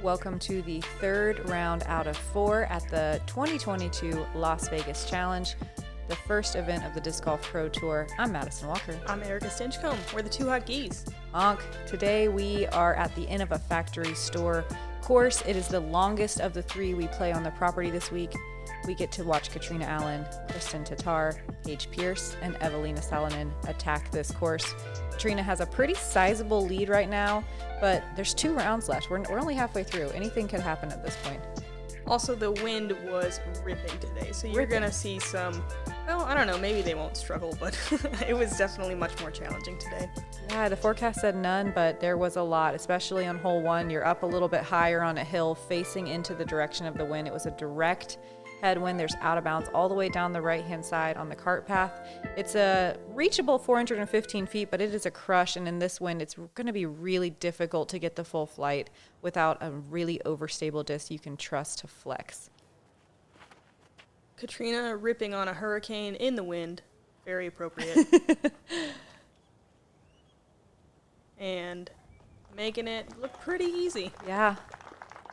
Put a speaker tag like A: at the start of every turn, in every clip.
A: Welcome to the third round out of 4 at the 2022 Las Vegas Challenge, the first event of the Disc Golf Pro Tour. I'm Madison Walker.
B: I'm Erika Stinchcomb. We're the two hot geese.
A: Honk. Today we are at the Innova Factory Store course. It is the longest of the 3 we play on the property this week. We get to watch Catrina Allen, Kristin Tattar, Paige Pierce, and Evaliiana Salonen attack this course. Catrina has a pretty sizable lead right now, but there's 2 rounds left. We're only halfway through. Anything could happen at this point.
B: Also, the wind was ripping today, so you're going to see some, well, I don't know, maybe they won't struggle, but it was definitely much more challenging today.
A: Yeah, the forecast said none, but there was a lot, especially on hole 1. You're up a little bit higher on a hill facing into the direction of the wind. It was a direct headwind. There's out of bounds all the way down the right-hand side on the cart path. It's a reachable 415 feet, but it is a crush, and in this wind, it's going to be really difficult to get the full flight without a really overstable disc you can trust to flex.
B: Catrina ripping on a hurricane in the wind. Very appropriate. And making it look pretty easy.
A: Yeah.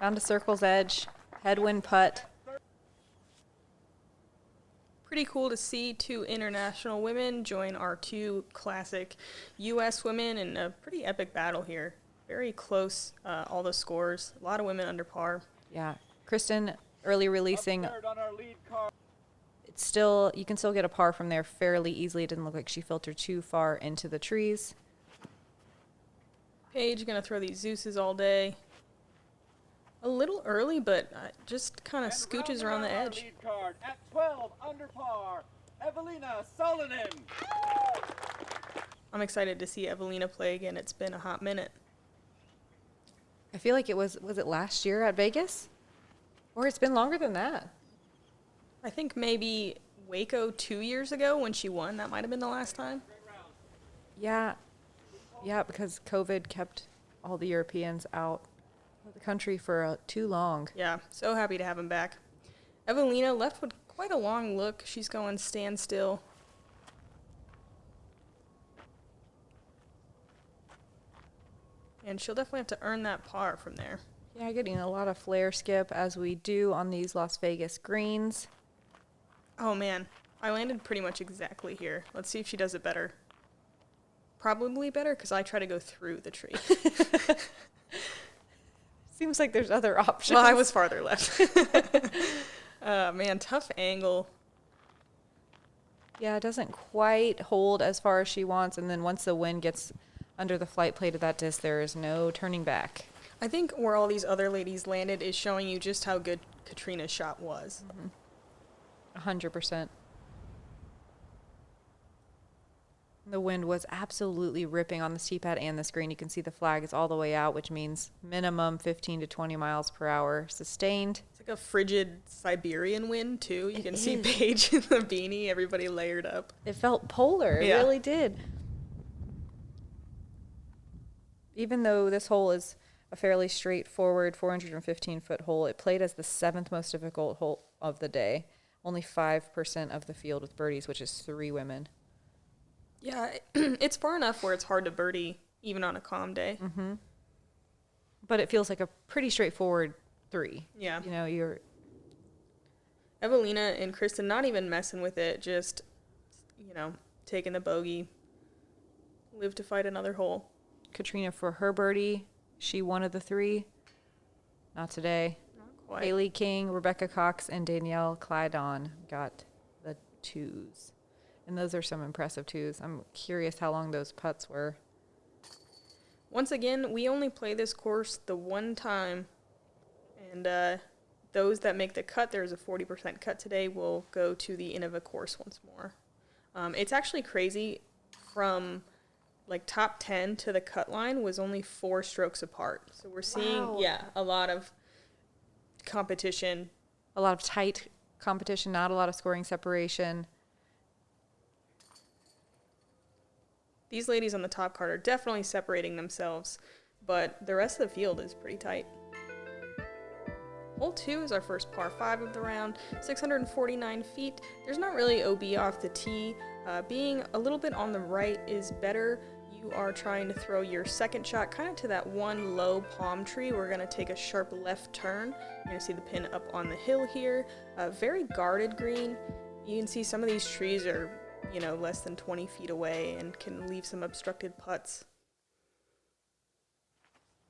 A: Found a circle's edge. Headwind putt.
B: Pretty cool to see 2 international women join our 2 classic U.S. women in a pretty epic battle here. Very close, all the scores. A lot of women under par.
A: Yeah. Kristin early releasing. It's still, you can still get a par from there fairly easily. It didn't look like she filtered too far into the trees.
B: Paige going to throw these Zeus's all day. A little early, but just kind of scooches around the edge.
C: Lead card at 12 under par, Evaliiana Salonen.
B: I'm excited to see Evaliiana play again. It's been a hot minute.
A: I feel like was it last year at Vegas? Or it's been longer than that.
B: I think maybe Waco 2 years ago when she won. That might have been the last time.
A: Yeah. Yeah, because COVID kept all the Europeans out of the country for too long.
B: Yeah, so happy to have him back. Evaliiana left with quite a long look. She's going standstill. And she'll definitely have to earn that par from there.
A: Yeah, getting a lot of flare skip as we do on these Las Vegas greens.
B: Oh, man. I landed pretty much exactly here. Let's see if she does it better. Probably better because I try to go through the tree.
A: Seems like there's other options.
B: Well, I was farther left. Man, tough angle.
A: Yeah, it doesn't quite hold as far as she wants, and then once the wind gets under the flight plate of that disc, there is no turning back.
B: I think where all these other ladies landed is showing you just how good Catrina's shot was.
A: 100%. The wind was absolutely ripping on the tee pad and the screen. You can see the flag is all the way out, which means minimum 15 to 20 miles per hour sustained.
B: It's like a frigid Siberian wind, too. You can see Paige in the beanie, everybody layered up.
A: It felt polar. It really did. Even though this hole is a fairly straightforward 415-foot hole, it played as the 7th most difficult hole of the day. Only 5% of the field with birdies, which is 3 women.
B: Yeah, it's far enough where it's hard to birdie, even on a calm day.
A: Mm-hmm. But it feels like a pretty straightforward 3.
B: Yeah.
A: You know, you're...
B: Evaliiana and Kristin not even messing with it, just, taking the bogey. Live to fight another hole.
A: Catrina for her birdie. She one of the 3. Not today.
B: Not quite.
A: Haley King, Rebecca Cox, and Danielle Clydon got the 2s. And those are some impressive 2s. I'm curious how long those putts were.
B: Once again, we only play this course the one time. And those that make the cut, there's a 40% cut today, will go to the Innova course once more. It's actually crazy. From top 10 to the cut line was only 4 strokes apart. So we're seeing, a lot of competition.
A: A lot of tight competition, not a lot of scoring separation.
B: These ladies on the top card are definitely separating themselves, but the rest of the field is pretty tight. Hole 2 is our first par 5 of the round, 649 feet. There's not really OB off the tee. Being a little bit on the right is better. You you are trying to throw your second shot kind of to that one low palm tree, we're going to take a sharp left turn. You're going to see the pin up on the hill here. A very guarded green. You can see some of these trees are, less than 20 feet away and can leave some obstructed putts.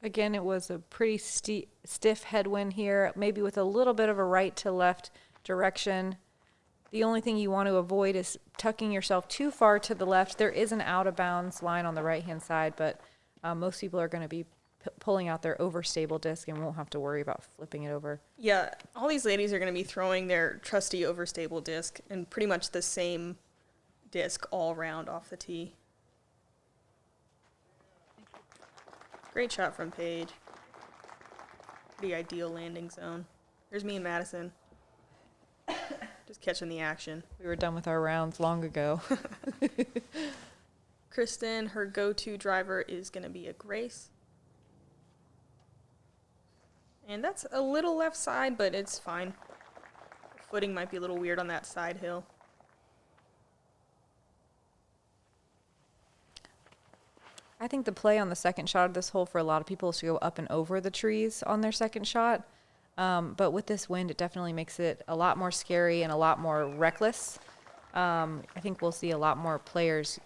A: Again, it was a pretty stiff headwind here, maybe with a little bit of a right to left direction. The only thing you want to avoid is tucking yourself too far to the left. There is an out of bounds line on the right-hand side, but most people are going to be pulling out their overstable disc and won't have to worry about flipping it over.
B: Yeah, all these ladies are going to be throwing their trusty overstable disc and pretty much the same disc all round off the tee. Great shot from Paige. Pretty ideal landing zone. There's me and Madison. Just catching the action.
A: We were done with our rounds long ago.
B: Kristin, her go-to driver is going to be a Grace. And that's a little left side, but it's fine. The footing might be a little weird on that side hill.
A: I think the play on the second shot of this hole for a lot of people is to go up and over the trees on their second shot. But with this wind, it definitely makes it a lot more scary and a lot more reckless. I think we'll see a lot more players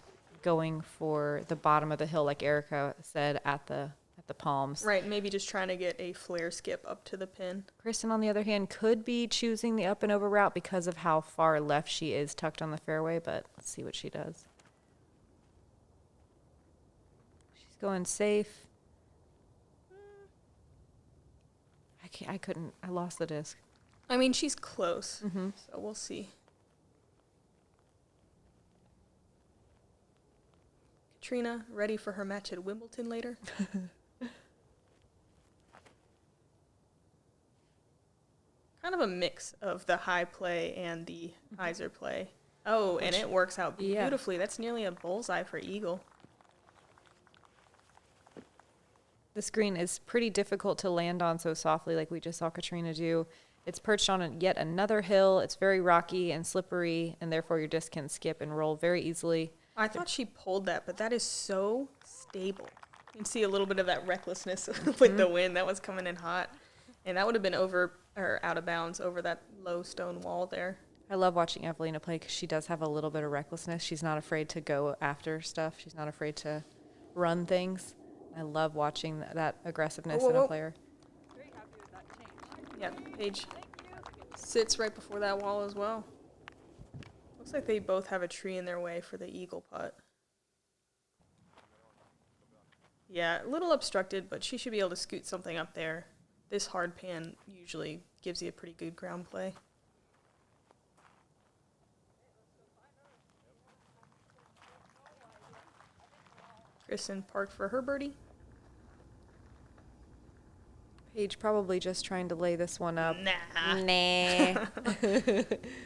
A: going for the bottom of the hill, like Erika said, at the palms.
B: Right, maybe just trying to get a flare skip up to the pin.
A: Kristin, on the other hand, could be choosing the up and over route because of how far left she is tucked on the fairway, but let's see what she does. She's going safe. I lost the disc.
B: I mean, she's close, so we'll see. Catrina, ready for her match at Wimbledon later? Kind of a mix of the high play and the hyzer play. Oh, and it works out beautifully. Yeah. That's nearly a bullseye for eagle.
A: This green is pretty difficult to land on so softly like we just saw Catrina do. It's perched on yet another hill. It's very rocky and slippery, and therefore your disc can skip and roll very easily.
B: I thought she pulled that, but that is so stable. You can see a little bit of that recklessness with the wind. That was coming in hot. And that would have been over or out of bounds over that low stone wall there.
A: I love watching Evaliiana play because she does have a little bit of recklessness. She's not afraid to go after stuff. She's not afraid to run things. I love watching that aggressiveness in a player.
C: Very happy with that change.
B: Yeah, Paige sits right before that wall as well. Looks like they both have a tree in their way for the eagle putt. Yeah, a little obstructed, but she should be able to scoot something up there. This hard pan usually gives you a pretty good ground play. Kristin parked for her birdie.
A: Paige probably just trying to lay this one up.
B: Nah.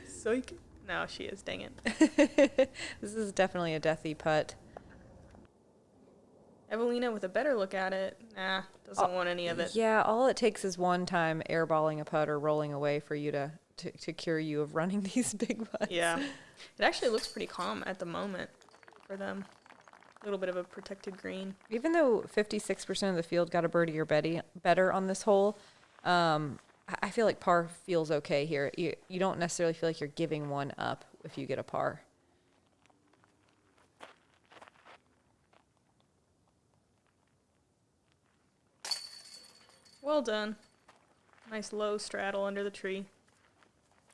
B: Psych. No, she is. Dang
A: it. This is definitely a deathy putt.
B: Evaliiana with a better look at it. Nah, doesn't want any of it.
A: Yeah, all it takes is one time airballing a putt or rolling away for you to cure you of running these big putts.
B: Yeah. It actually looks pretty calm at the moment for them. A little bit of a protected green.
A: Even though 56% of the field got a birdie or better on this hole, I feel like par feels okay here. You don't necessarily feel like you're giving one up if you get a par.
B: Well done. Nice low straddle under the tree.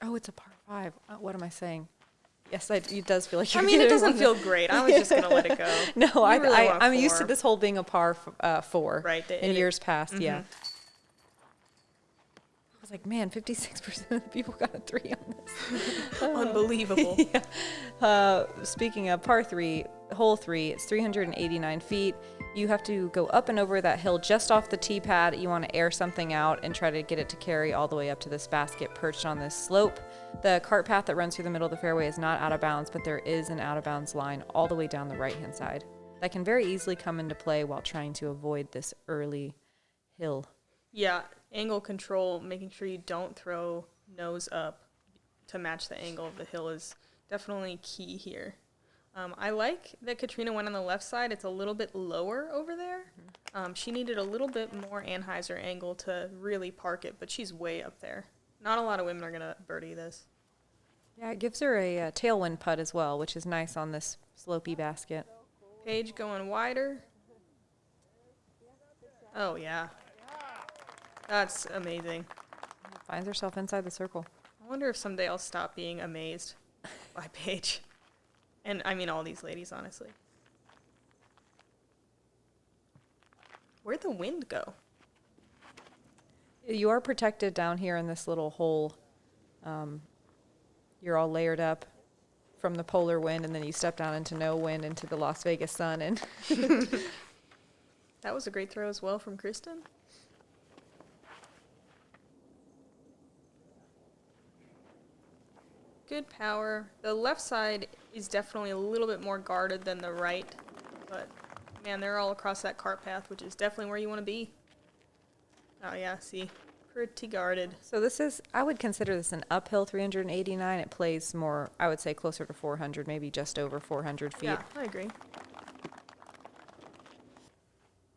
A: Oh, it's a par 5. What am I saying? Yes, it does feel like you're
B: it doesn't feel great. I was just going to let it go.
A: No, I'm used to this hole being a par 4 in years past, yeah. I was like, man, 56% of the people got a 3 on this.
B: Unbelievable.
A: Yeah. Speaking of par 3, hole 3, it's 389 feet. You have to go up and over that hill just off the tee pad. You want to air something out and try to get it to carry all the way up to this basket perched on this slope. The cart path that runs through the middle of the fairway is not out of bounds, but there is an out of bounds line all the way down the right-hand side. That can very easily come into play while trying to avoid this early hill.
B: Yeah, angle control, making sure you don't throw nose up to match the angle of the hill is definitely key here. I like that Catrina went on the left side. It's a little bit lower over there. She needed a little bit more Anheuser angle to really park it, but she's way up there. Not a lot of women are going to birdie this.
A: Yeah, it gives her a tailwind putt as well, which is nice on this slopey basket.
B: Paige going wider. Oh, yeah. That's amazing.
A: Finds herself inside the circle.
B: I wonder if someday I'll stop being amazed by Paige. And I mean all these ladies, honestly. Where'd the wind go?
A: You are protected down here in this little hole. You're all layered up from the polar wind, and then you step down into no wind into the Las Vegas sun. And
B: That was a great throw as well from Kristin. Good power. The left side is definitely a little bit more guarded than the right, but man, they're all across that cart path, which is definitely where you want to be. Oh yeah, see, pretty guarded.
A: so this is, I would consider this an uphill 389. It plays more, I would say closer to 400, maybe just over 400 feet.
B: Yeah, I agree.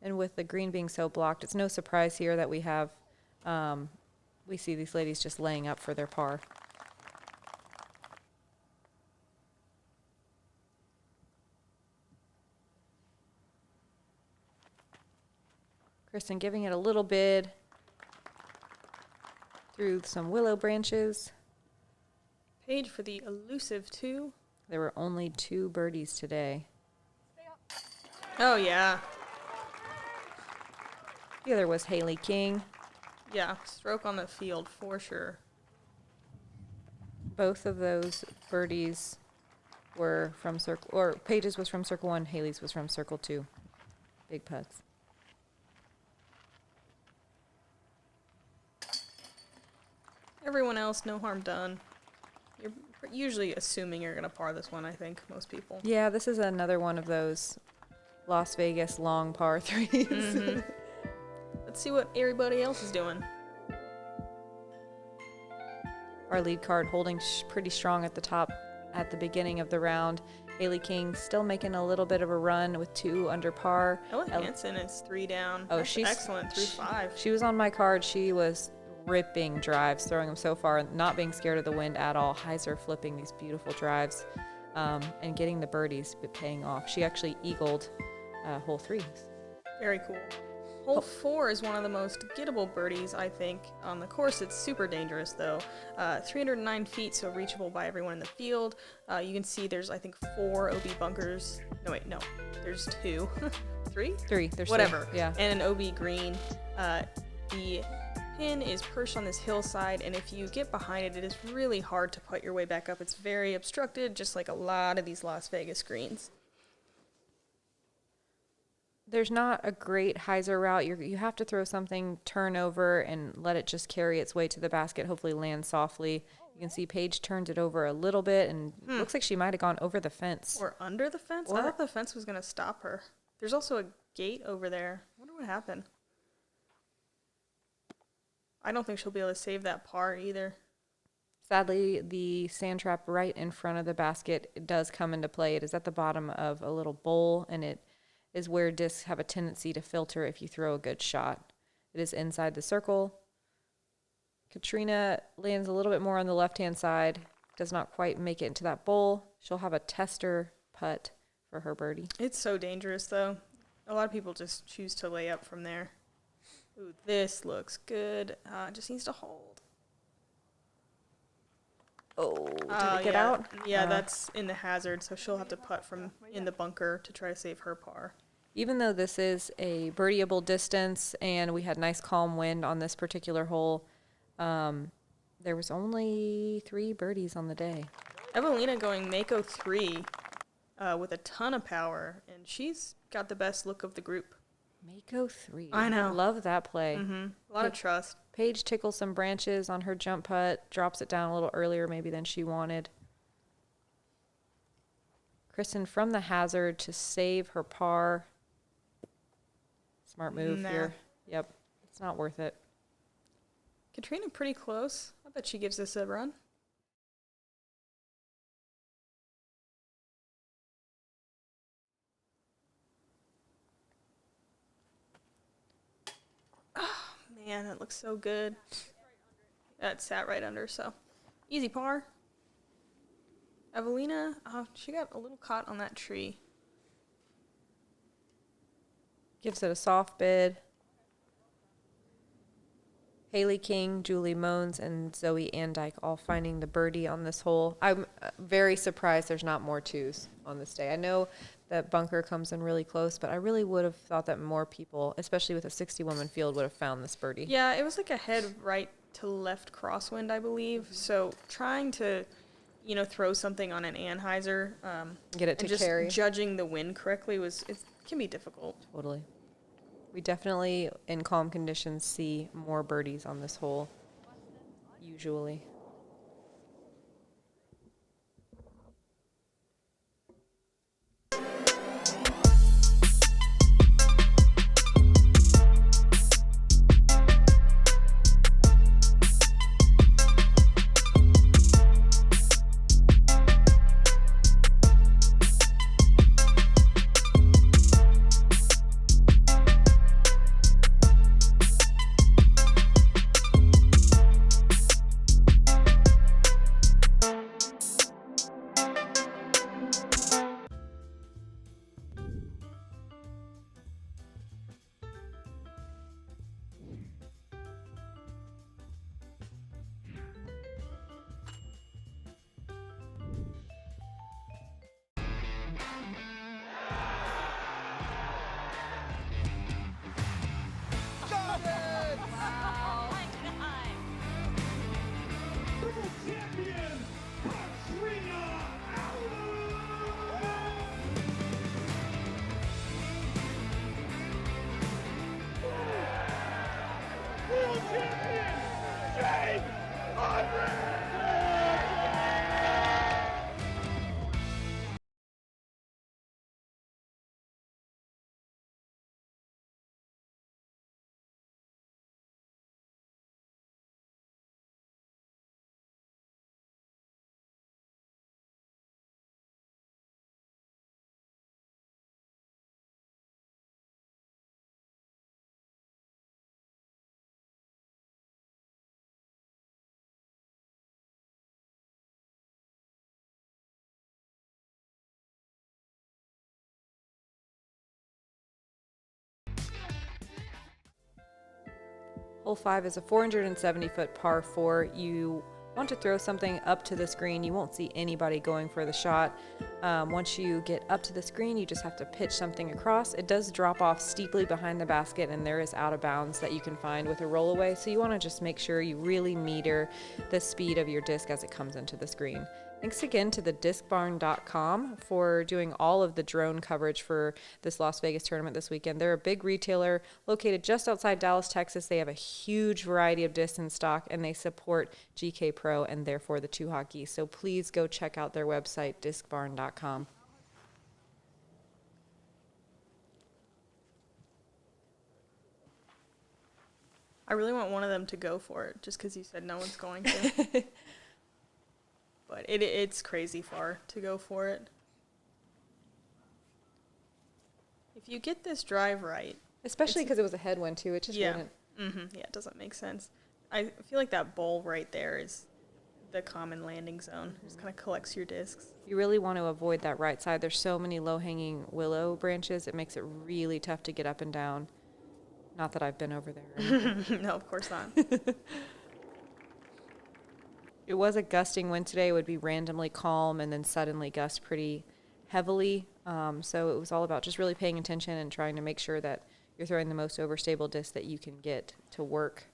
A: And with the green being so blocked, it's no surprise here that we have, we see these ladies just laying up for their par. Kristin giving it a little bid through some willow branches.
B: Paige for the elusive 2.
A: There were only 2 birdies today.
B: Oh yeah,
A: The other was Haley King.
B: yeah, stroke on the field for sure.
A: Both of those birdies were from circle, or Paige's was from circle 1, Haley's was from circle 2. Big putts.
B: Everyone else, no harm done. You're usually assuming you're going to par this one, I think, most people.
A: Yeah, this is another one of those Las Vegas long par 3s.
B: Mm-hmm. Let's see what everybody else is doing.
A: Our lead card holding pretty strong at the top at the beginning of the round. Haley King still making a little bit of a run with 2 under par.
B: Ella Hansen is 3 down.
A: Oh,
B: That's
A: she's
B: excellent through 5.
A: She was on my card. She was ripping drives, throwing them so far, not being scared of the wind at all. Heiser flipping these beautiful drives and getting the birdies, but paying off. She actually eagled hole 3.
B: Very cool. Hole 4 is one of the most gettable birdies, I think, on the course. It's super dangerous, though. 309 feet, so reachable by everyone in the field. You can see there's, I think, 4 OB bunkers. No, wait, no. There's 2. 3?
A: 3. There's
B: Whatever.
A: 3. Yeah.
B: And an OB green. The pin is perched on this hillside, and if you get behind it, it is really hard to putt your way back up. It's very obstructed, just like a lot of these Las Vegas greens.
A: There's not a great hyzer route. You have to throw something, turn over, and let it just carry its way to the basket, hopefully land softly. You can see Paige turned it over a little bit, and looks like she might have gone over the fence.
B: Or under the fence? I thought the fence was going to stop her. There's also a gate over there. I wonder what happened. I don't think she'll be able to save that par either.
A: Sadly, the sand trap right in front of the basket does come into play. It is at the bottom of a little bowl, and it is where discs have a tendency to filter if you throw a good shot. It is inside the circle. Catrina lands a little bit more on the left-hand side, does not quite make it into that bowl. She'll have a tester putt for her birdie.
B: It's so dangerous, though. A lot of people just choose to lay up from there. Ooh, this looks good. Just needs to hold.
A: Oh, did it get out?
B: Yeah, that's in the hazard, so she'll have to putt from in the bunker to try to save her par.
A: Even though this is a birdieable distance and we had nice calm wind on this particular hole, there was only 3 birdies on the day.
B: Evaliiana going Mako 3 with a ton of power, and she's got the best look of the group.
A: Mako 3.
B: I know.
A: Love that play.
B: A lot of trust.
A: Paige tickles some branches on her jump putt, drops it down a little earlier maybe than she wanted. Kristin from the hazard to save her par. Smart move here. Yep. It's not worth it.
B: Catrina pretty close. I bet she gives this a run. Oh, man, that looks so good. That sat right under, so easy par. Evaliiana, she got a little caught on that tree.
A: Gives it a soft bid. Haley King, Julie Moans, and Zoe Andyke all finding the birdie on this hole. I'm very surprised there's not more twos on this day. I know that bunker comes in really close, but I really would have thought that more people, especially with a 60-woman field, would have found this birdie.
B: Yeah, it was like a head right to left crosswind, I believe. So trying to, throw something on an Anheuser,
A: Get it to
B: and just
A: carry.
B: judging the wind correctly it can be difficult.
A: Totally. We definitely, in calm conditions, see more birdies on this hole, usually.
C: Champion, Catrina Allen! World champion, James Conrad!
A: Hole 5 is a 470-foot par 4. You want to throw something up to this green. You won't see anybody going for the shot. Once you get up to this green, you just have to pitch something across. It does drop off steeply behind the basket, and there is out of bounds that you can find with a rollaway. So you want to just make sure you really meter the speed of your disc as it comes into this green. Thanks again to the discbarn.com for doing all of the drone coverage for this Las Vegas tournament this weekend. They're a big retailer located just outside Dallas, Texas. They have a huge variety of discs in stock, and they support GKPRO and therefore the Two Hockey. So please go check out their website, discbarn.com.
B: I really want one of them to go for it, just because you said no one's going to. But it's crazy far to go for it. If you get this drive right...
A: Especially because it was a headwind, too. It just wouldn't...
B: Yeah, it doesn't make sense. I feel like that bowl right there is the common landing zone. It just kind of collects your discs.
A: You really want to avoid that right side. There's so many low-hanging willow branches. It makes it really tough to get up and down. Not that I've been over there.
B: No, of course not.
A: It was a gusting wind today. It would be randomly calm and then suddenly gust pretty heavily. So it was all about just really paying attention and trying to make sure that you're throwing the most overstable disc that you can get to work.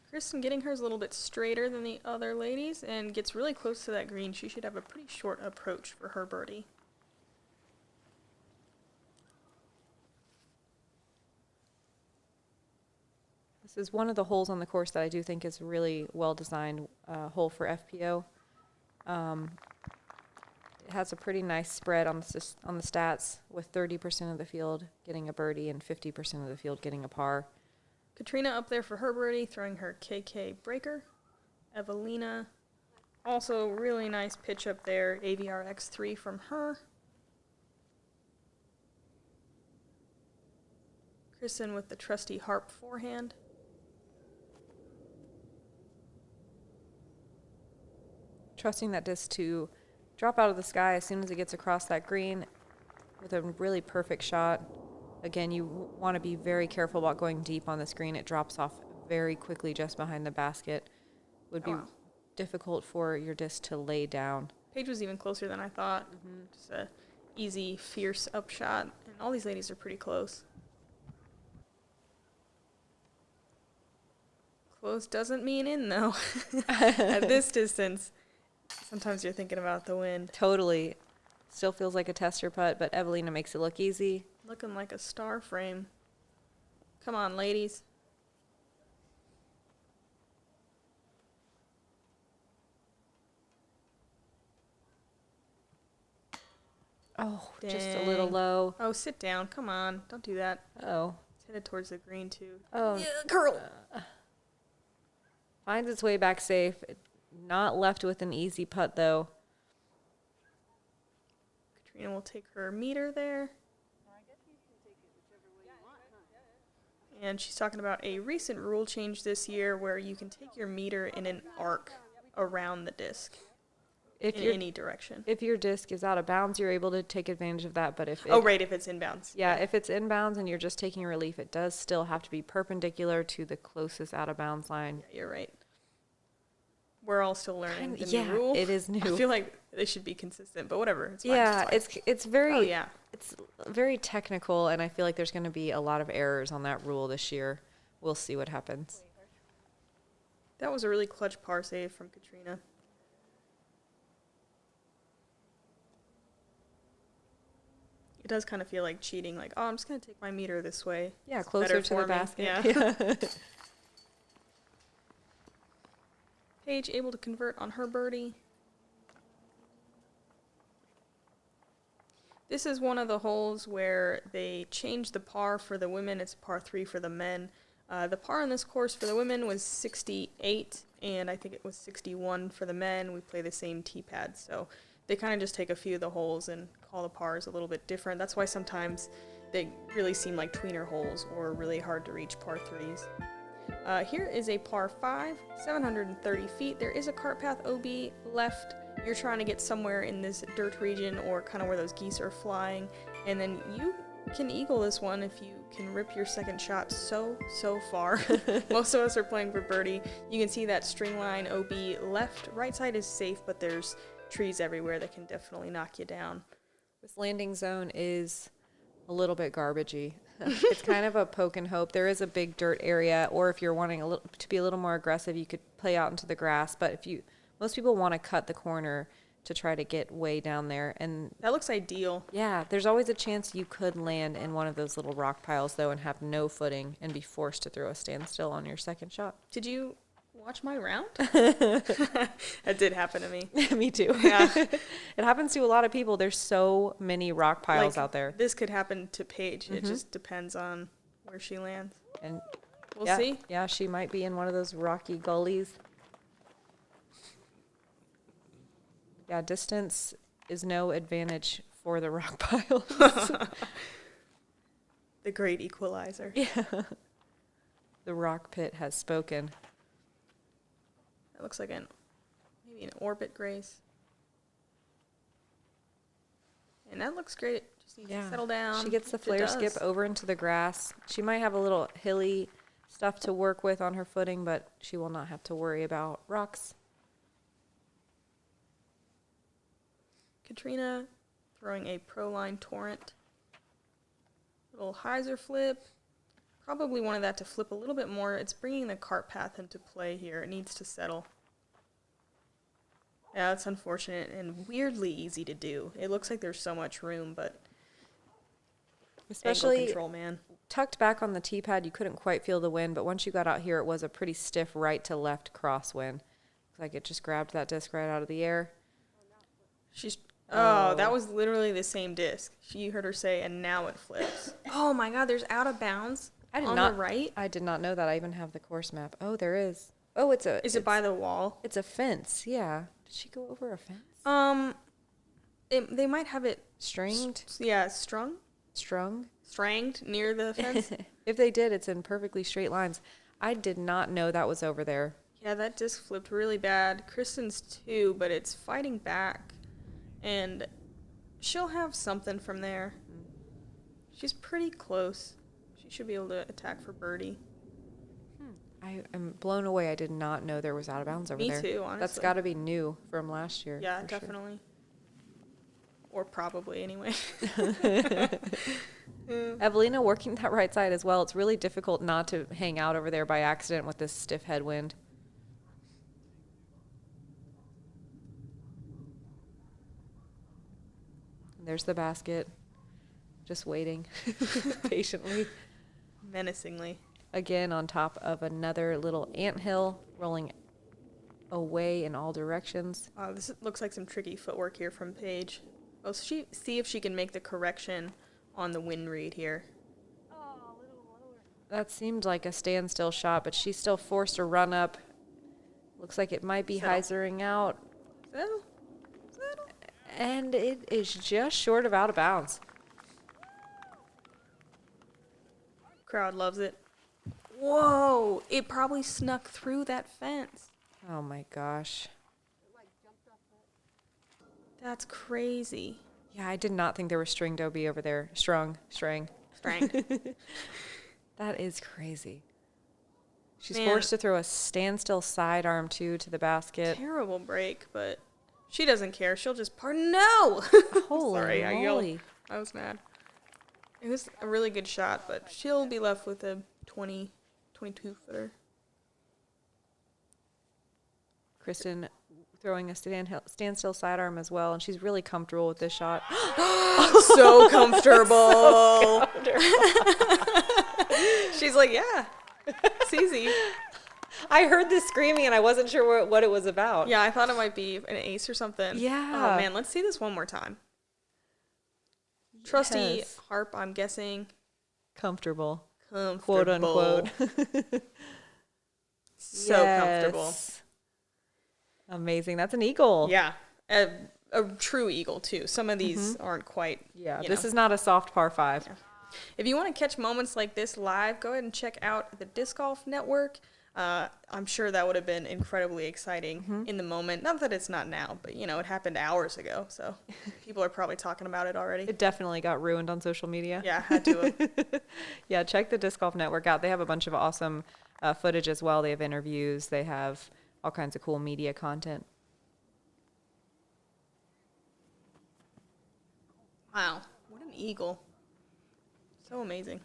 B: Kristin getting hers a little bit straighter than the other ladies and gets really close to that green. She should have a pretty short approach for her birdie.
A: This is one of the holes on the course that I do think is really well-designed hole for FPO. It has a pretty nice spread on the stats, with 30% of the field getting a birdie and 50% of the field getting a par.
B: Catrina up there for her birdie, throwing her KK breaker. Evaliiana, also really nice pitch up there, AVRX3 from her. Kristin with the trusty harp forehand.
A: Trusting that disc to drop out of the sky as soon as it gets across that green with a really perfect shot. Again, you want to be very careful about going deep on the screen. It drops off very quickly just behind the basket. Would be difficult for your disc to lay down.
B: Paige was even closer than I thought. Just a easy, fierce upshot. And all these ladies are pretty close. Close doesn't mean in, though. At this distance, sometimes you're thinking about the wind.
A: Totally. Still feels like a tester putt, but Evaliiana makes it look easy.
B: Looking like a star frame. Come on, ladies.
A: Oh,
B: Dang.
A: just a little low.
B: Oh, sit down. Come on. Don't do that.
A: Oh.
B: It's headed towards the green, too.
A: Oh.
B: Yeah, curl.
A: Finds its way back safe. Not left with an easy putt, though.
B: Catrina will take her meter there. And she's talking about a recent rule change this year where you can take your meter in an arc around the disc in any direction.
A: If your disc is out of bounds, you're able to take advantage of that. But if
B: if it's inbounds.
A: Yeah, if it's inbounds and you're just taking relief, it does still have to be perpendicular to the closest out of bounds line.
B: Yeah, you're right. We're all still learning the
A: yeah,
B: new rule.
A: it is new.
B: I feel like they should be consistent, but whatever. It's fine.
A: Yeah, it's very it's very technical, and I feel like there's going to be a lot of errors on that rule this year. We'll see what happens.
B: That was a really clutch par save from Catrina. It does kind of feel like cheating, like, oh, I'm just going to take my meter this way.
A: Yeah,
B: It's
A: closer
B: better
A: to
B: for
A: the
B: me.
A: basket.
B: Yeah. Paige able to convert on her birdie. This is one of the holes where they changed the par for the women. It's par 3 for the men. The par on this course for the women was 68, and I think it was 61 for the men. We play the same tee pad, so they kind of just take a few of the holes and call the pars a little bit different. That's why sometimes they really seem like tweener holes or really hard to reach par 3s. Here is a par 5, 730 feet. There is a cart path OB left. You're trying to get somewhere in this dirt region or kind of where those geese are flying. And then you can eagle this one if you can rip your second shot so far. Most of us are playing for birdie. You can see that string line OB left. Right side is safe, but there's trees everywhere that can definitely knock you down.
A: This landing zone is a little bit garbagey. It's kind of a poke and hope. There is a big dirt area, or if you're wanting to be a little more aggressive, you could play out into the grass. But most people want to cut the corner to try to get way down there, and
B: that looks ideal.
A: Yeah, there's always a chance you could land in one of those little rock piles though, and have no footing and be forced to throw a standstill on your second shot.
B: Did you watch my round? That did happen to me.
A: Me too.
B: Yeah.
A: It happens to a lot of people. There's so many rock piles out there.
B: This could happen to Paige. Mm-hmm. It just depends on where she lands.
A: And
B: we'll see.
A: Yeah, she might be in one of those rocky gullies. Yeah, distance is no advantage for the rock piles.
B: The great equalizer.
A: Yeah. The rock pit has spoken.
B: That looks like maybe an orbit grace. And that looks great. Just needs to settle down.
A: She gets the flare skip over into the grass. She might have a little hilly stuff to work with on her footing, but she will not have to worry about rocks.
B: Catrina throwing a pro line torrent. Little hyzer flip. Probably wanted that to flip a little bit more. It's bringing the cart path into play here. It needs to settle. Yeah, it's unfortunate and weirdly easy to do. It looks like there's so much room, but
A: especially
B: angle control, man.
A: Tucked back on the tee pad, you couldn't quite feel the wind, but once you got out here, it was a pretty stiff right to left crosswind. Looks like it just grabbed that disc right out of the air.
B: That was literally the same disc. You heard her say, and now it flips. Oh my God, there's out of bounds the right.
A: I did not know that. I even have the course map. Oh, there is. Oh, Is it
B: by the wall?
A: It's a fence. Yeah. Did she go over a fence?
B: They might have it
A: stringed.
B: Strung. Stranged near the fence.
A: If they did, it's in perfectly straight lines. I did not know that was over there.
B: Yeah, that disc flipped really bad. Kristin's too, but it's fighting back. And she'll have something from there. She's pretty close. She should be able to attack for birdie.
A: I am blown away. I did not know there was out of bounds over there.
B: Me too, honestly.
A: That's got to be new from last year.
B: Yeah, definitely. Sure. Or probably, anyway.
A: Evaliiana working that right side as well. It's really difficult not to hang out over there by accident with this stiff headwind. And there's the basket. Just waiting patiently.
B: Menacingly.
A: Again, on top of another little anthill, rolling away in all directions.
B: This looks like some tricky footwork here from Paige. Well, see if she can make the correction on the wind read here.
A: That seemed like a standstill shot, but she's still forced to run up. Looks like it might be hyzering out.
B: Settle.
A: And it is just short of out of bounds.
B: Crowd loves it. Whoa! It probably snuck through that fence.
A: Oh my gosh.
B: That's crazy.
A: Yeah, I did not think there was string dobie over there. Strang. That is crazy. She's forced to throw a standstill sidearm too to the basket.
B: Terrible break, but she doesn't care. She'll just no.
A: Holy
B: Sorry,
A: moly.
B: I was mad. It was a really good shot, but she'll be left with a 22 footer.
A: Kristin throwing a standstill sidearm as well, and she's really comfortable with this shot.
B: So comfortable. She's like, yeah, it's easy.
A: I heard this screaming, and I wasn't sure what it was about.
B: Yeah, I thought it might be an ace or something.
A: Yeah.
B: Oh, man, let's see this one more time. Trusty harp, I'm guessing.
A: Comfortable.
B: Quote,
A: unquote.
B: So comfortable.
A: Amazing. That's an eagle.
B: Yeah. A true eagle, too. Some of these aren't quite.
A: Yeah, this is not a soft par 5.
B: Yeah. If you want to catch moments like this live, go ahead and check out the Disc Golf Network. I'm sure that would have been incredibly exciting in the moment. Not that it's not now, but, it happened hours ago. So people are probably talking about it already.
A: It definitely got ruined on social media.
B: Yeah, had to.
A: Yeah, check the Disc Golf Network out. They have a bunch of awesome footage as well. They have interviews. They have all kinds of cool media content.
B: Wow. What an eagle. So amazing.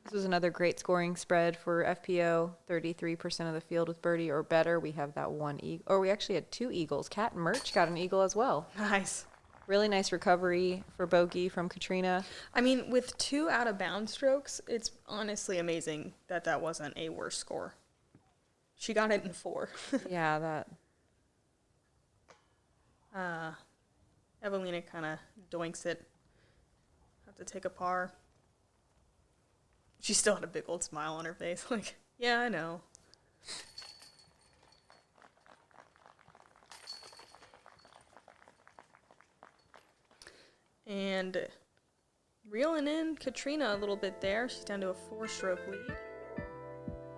A: This was another great scoring spread for FPO. 33% of the field with birdie or better. We have that one eagle. Or we actually had 2 eagles. Kat and Merch got an eagle as well.
B: Nice.
A: Really nice recovery for bogey from Catrina.
B: I mean, with 2 out-of-bounds strokes, it's honestly amazing that wasn't a worse score. She got it in 4.
A: Yeah, that.
B: Evaliiana kind of doinks it. Have to take a par. She still had a big old smile on her face. Like, yeah, I know. And reeling in Catrina a little bit there. She's down to a 4-stroke lead.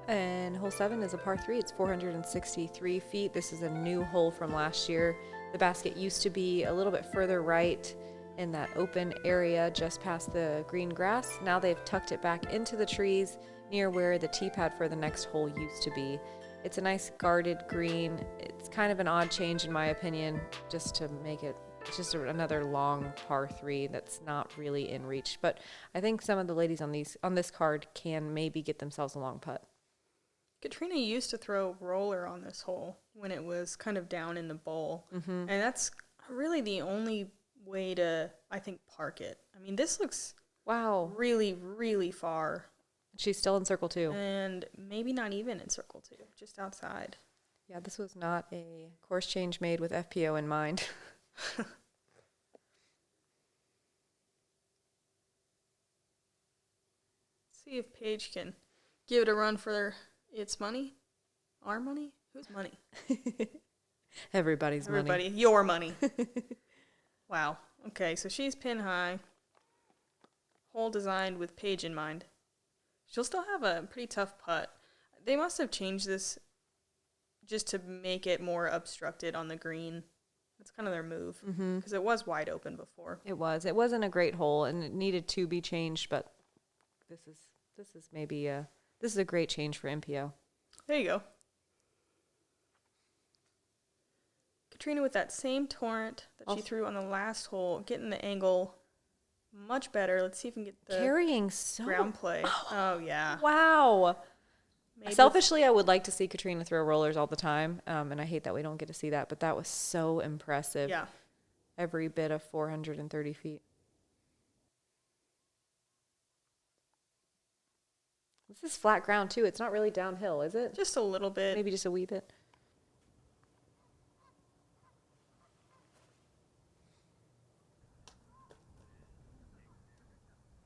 A: And hole 7 is a par 3. It's 463 feet. This is a new hole from last year. The basket used to be a little bit further right in that open area just past the green grass. Now they've tucked it back into the trees near where the tee pad for the next hole used to be. It's a nice guarded green. It's kind of an odd change in my opinion, just to make it, it's just another long par 3 that's not really in reach. But I think some of the ladies on this card can maybe get themselves a long putt.
B: Catrina used to throw roller on this hole when it was kind of down in the bowl. And that's really the only way to, I think, park it. I mean, this looks really, really far.
A: She's still in circle 2.
B: And maybe not even in circle 2, just outside.
A: Yeah, this was not a course change made with FPO in mind.
B: See if Paige can give it a run for its money. Our money? Whose money?
A: Everybody's money.
B: Your money. Wow. Okay, so she's pin high. Hole designed with Paige in mind. She'll still have a pretty tough putt. They must have changed this just to make it more obstructed on the green. That's kind of their move. Because it was wide open before.
A: It was. It wasn't a great hole, and it needed to be changed, but this is maybe this is a great change for MPO.
B: There you go. Catrina with that same torrent that she threw on the last hole, getting the angle much better. Let's see if we can get the
A: Carrying so
B: ground play. Oh, yeah.
A: Wow.
B: Maybe
A: Selfishly, I would like to see Catrina throw rollers all the time, and I hate that we don't get to see that, but that was so impressive.
B: Yeah.
A: Every bit of 430 feet. This is flat ground, too. It's not really downhill, is it?
B: Just a little bit.
A: Maybe just a wee bit.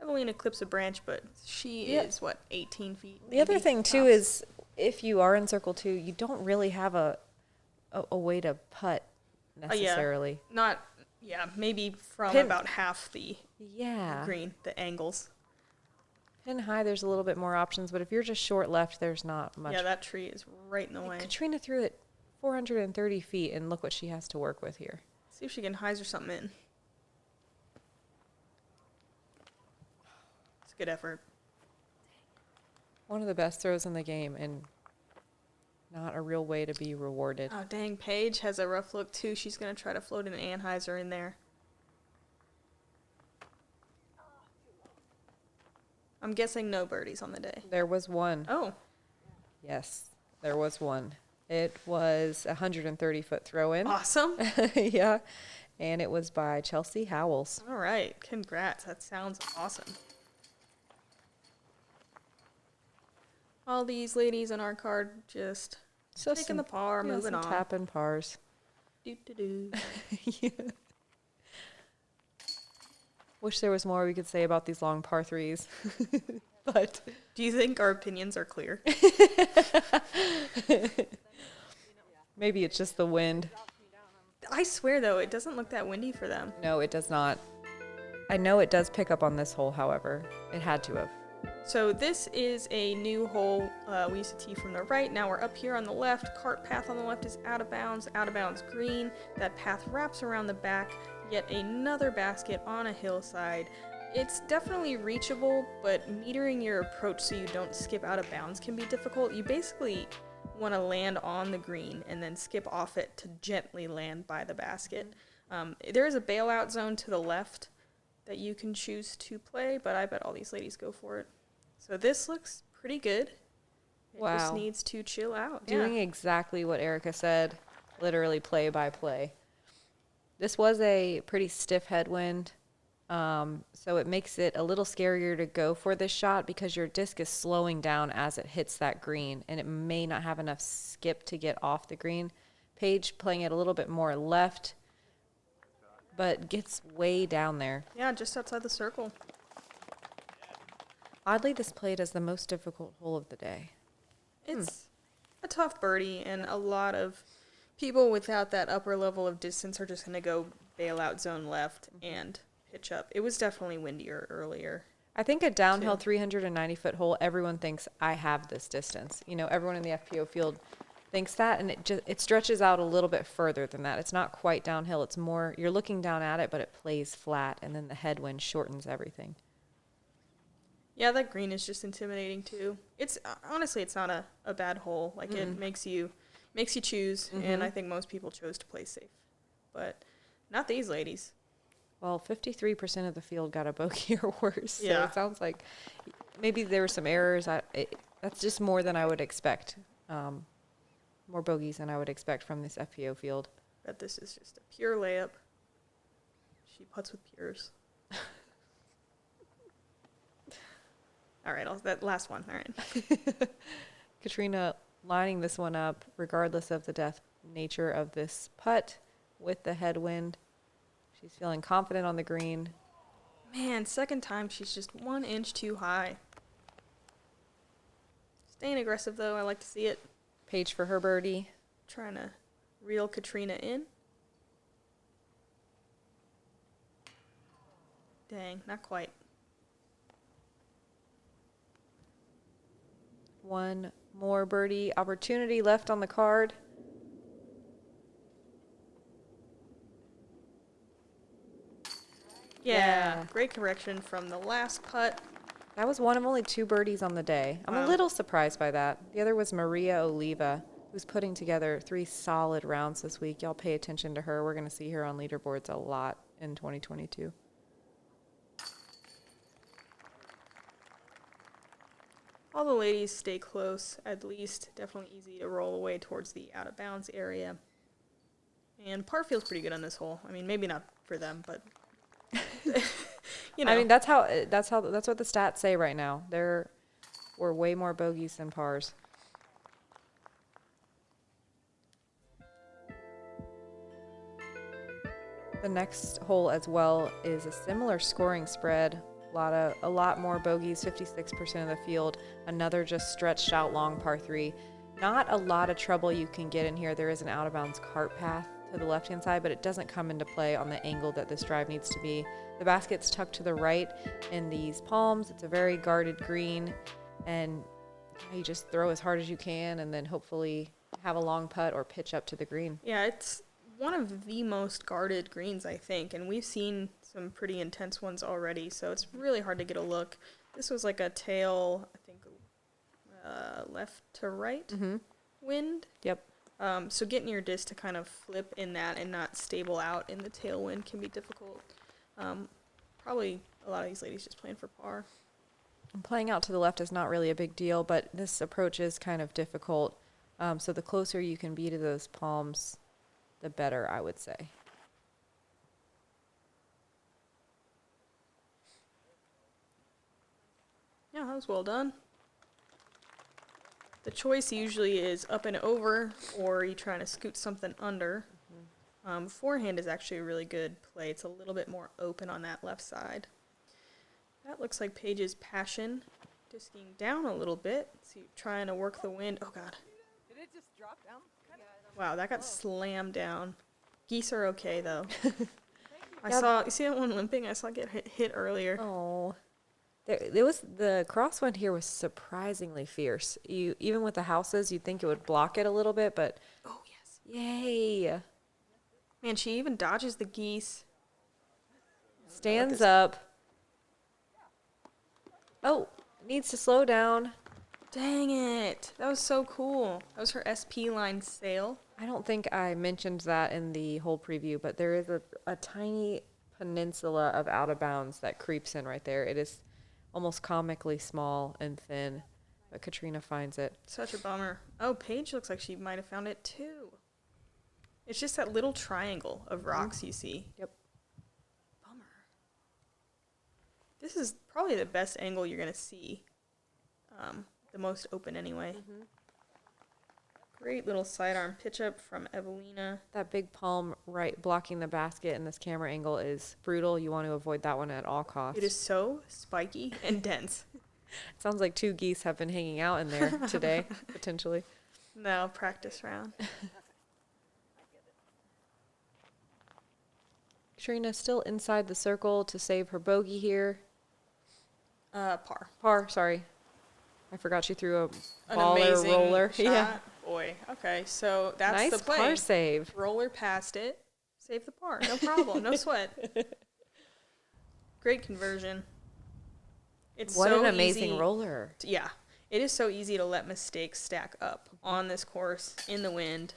B: Evaliiana clips a branch, but she is, 18 feet?
A: The other
B: maybe,
A: thing, too,
B: tops.
A: is if you are in circle 2, you don't really have a way to putt necessarily.
B: Maybe from
A: Pin-
B: about half the
A: Yeah.
B: green, the angles.
A: Pin high, there's a little bit more options, but if you're just short left, there's not much.
B: Yeah, that tree is right in the way.
A: Catrina threw it 430 feet, and look what she has to work with here.
B: See if she can hyzer something in. It's a good effort.
A: One of the best throws in the game, and not a real way to be rewarded.
B: Oh, dang. Paige has a rough look, too. She's going to try to float an anhyzer in there. I'm guessing no birdies on the day.
A: There was one.
B: Oh,
A: Yes, there was one. It was a 130-foot throw-in.
B: awesome.
A: Yeah, and it was by Chelsea Howells.
B: All right. Congrats. That sounds awesome. All these ladies on our card just taking the par, moving
A: some
B: on.
A: tapping pars.
B: Do-do-do.
A: Yeah. Wish there was more we could say about these long par threes, but
B: Do you think our opinions are clear?
A: maybe it's just the wind.
B: I swear, though, it doesn't look that windy for them.
A: No, it does not. I know it does pick up on this hole, however. It had to have.
B: So this is a new hole. We used to tee from the right. Now we're up here on the left. Cart path on the left is out of bounds green. That path wraps around the back. Yet another basket on a hillside. It's definitely reachable, but metering your approach so you don't skip out of bounds can be difficult. You basically want to land on the green and then skip off it to gently land by the basket. There is a bailout zone to the left that you can choose to play, but I bet all these ladies go for it. So this looks pretty good. It just
A: Wow.
B: needs to chill out.
A: Doing exactly what Erika said, literally play by play. This was a pretty stiff headwind, so it makes it a little scarier to go for this shot because your disc is slowing down as it hits that green, and it may not have enough skip to get off the green. Paige playing it a little bit more left, but gets way down there.
B: Yeah, just outside the circle.
A: Oddly, this played as the most difficult hole of the day.
B: It's a tough birdie, and a lot of people without that upper level of distance are just going to go bailout zone left and pitch up. It was definitely windier earlier.
A: I think a downhill
B: Two.
A: 390-foot hole, everyone thinks, I have this distance. You know, everyone in the FPO field thinks that, and it stretches out a little bit further than that. It's not quite downhill. It's more, you're looking down at it, but it plays flat, and then the headwind shortens everything.
B: Yeah, that green is just intimidating too. It's honestly, it's not a bad hole. Like it makes you choose, and I think most people chose to play safe, but not these ladies.
A: Well, 53% of the field got a bogey or worse, so
B: Yeah.
A: it sounds like maybe there were some errors. That's just more than I would expect. More bogeys than I would expect from this FPO field.
B: Bet this is just a pure layup. She putts with pures. All right, that last one. All right.
A: Catrina lining this one up, regardless of the depth nature of this putt, with the headwind. She's feeling confident on the green.
B: Man, second time she's just 1 inch too high. Staying aggressive though, I like to see it.
A: Paige for her birdie.
B: Trying to reel Catrina in. Dang, not quite.
A: One more birdie opportunity left on the card.
B: Yeah, great correction from the last putt.
A: That was one of only 2 birdies on the day. I'm a little surprised by that. The other was Maria Oliva, who's putting together 3 solid rounds this week. Y'all pay attention to her. We're going to see her on leaderboards a lot in 2022.
B: All the ladies stay close, at least. Definitely easy to roll away towards the out of bounds area. And par feels pretty good on this hole. I mean, maybe not for them, but you know.
A: I mean, that's what the stats say right now. There were way more bogeys than pars. The next hole as well is a similar scoring spread. A lot more bogeys, 56% of the field. Another just stretched out long par 3. Not a lot of trouble you can get in here. There is an out of bounds cart path to the left hand side, but it doesn't come into play on the angle that this drive needs to be. The basket's tucked to the right in these palms. It's a very guarded green, and you just throw as hard as you can and then hopefully have a long putt or pitch up to the green.
B: Yeah, it's one of the most guarded greens, I think, and we've seen some pretty intense ones already, so it's really hard to get a look. This was like a tail, I think, left to right wind.
A: Yep.
B: So getting your disc to kind of flip in that and not stable out in the tailwind can be difficult. Probably a lot of these ladies just playing for par.
A: And playing out to the left is not really a big deal, but this approach is kind of difficult. So the closer you can be to those palms, the better, I would say.
B: Yeah, that was well done. The choice usually is up and over, or you trying to scoot something under. Forehand is actually a really good play. It's a little bit more open on that left side. That looks like Paige's passion. Disking down a little bit. See, trying to work the wind. Oh, God.
D: Did it just drop down?
B: Wow, that got slammed down. Geese are okay, though.
A: Yeah.
B: You see that one limping? I saw it get hit earlier.
A: Oh, the crosswind here was surprisingly fierce. Even with the houses, you'd think it would block it a little bit, but
B: Oh, yes.
A: yay!
B: Man, she even dodges the geese.
A: Stands up. Oh, needs to slow down.
B: Dang it. That was so cool. That was her SP line sail.
A: I don't think I mentioned that in the whole preview, but there is a tiny peninsula of out of bounds that creeps in right there. It is almost comically small and thin, but Catrina finds it.
B: Such a bummer. Oh, Paige looks like she might have found it too. It's just that little triangle of rocks you see.
A: Yep.
B: Bummer. This is probably the best angle you're going to see. The most open anyway. Great little sidearm pitch up from Evaliiana.
A: That big palm right blocking the basket in this camera angle is brutal. You want to avoid that one at all costs.
B: It is so spiky and dense.
A: It sounds like 2 geese have been hanging out in there today, potentially.
B: No, practice round.
A: Katrina still inside the circle to save her bogey here.
B: Par.
A: Par, sorry. I forgot she threw a
B: An
A: baller
B: amazing
A: roller.
B: shot.
A: Yeah.
B: Boy. Okay, so that's
A: Nice
B: the play.
A: par save.
B: Roller past it. Save the par. No problem. No sweat. Great conversion. It's
A: What
B: so
A: an amazing
B: easy
A: roller.
B: Yeah. It is so easy to let mistakes stack up on this course in the wind.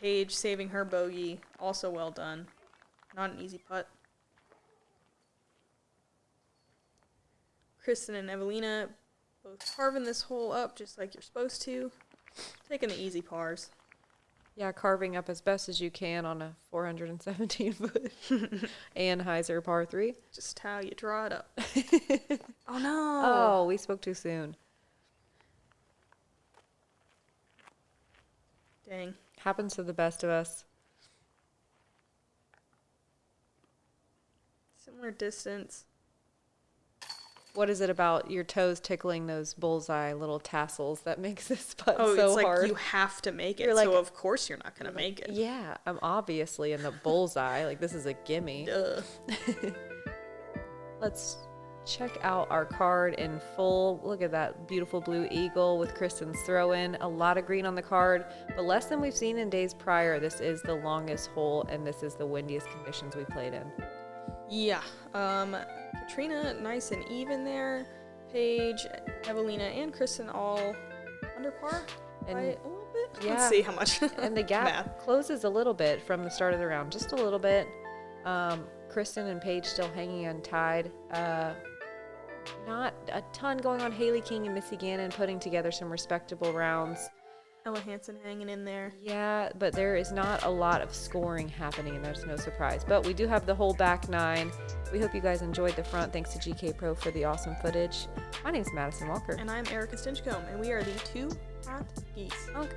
B: Paige saving her bogey. Also well done. Not an easy putt. Kristin and Evaliiana both carving this hole up just like you're supposed to. Taking the easy pars.
A: Yeah, carving up as best as you can on a 417-foot Anheuser par 3.
B: Just how you draw it up. Oh, no.
A: Oh, we spoke too soon.
B: Dang.
A: Happens to the best of us.
B: Similar distance.
A: What is it about your toes tickling those bullseye little tassels that makes this putt
B: Oh,
A: so
B: it's like
A: hard?
B: you have to make it.
A: You're like-
B: so, of course, you're not going to make it.
A: Yeah, I'm obviously in the bullseye. Like, this is a gimme.
B: Duh.
A: Let's check out our card in full. Look at that beautiful blue eagle with Kristin's throw-in. A lot of green on the card, but less than we've seen in days prior. This is the longest hole, and this is the windiest conditions we played in.
B: Yeah. Catrina, nice and even there. Paige, Evaliiana, and Kristin all under par by a little bit.
A: Yeah.
B: Let's see how much.
A: And the gap
B: Math.
A: closes a little bit from the start of the round, just a little bit. Kristin and Paige still hanging untied. Not a ton going on. Haley King and Missy Gannon putting together some respectable rounds.
B: Ella Hansen hanging in there.
A: Yeah, but there is not a lot of scoring happening, and there's no surprise. But we do have the whole back nine. We hope you guys enjoyed the front. Thanks to GKPRO for the awesome footage. My name is Madison Walker.
B: And I'm Erika Stinchcomb, and we are the Two Hot Geese.
A: Hot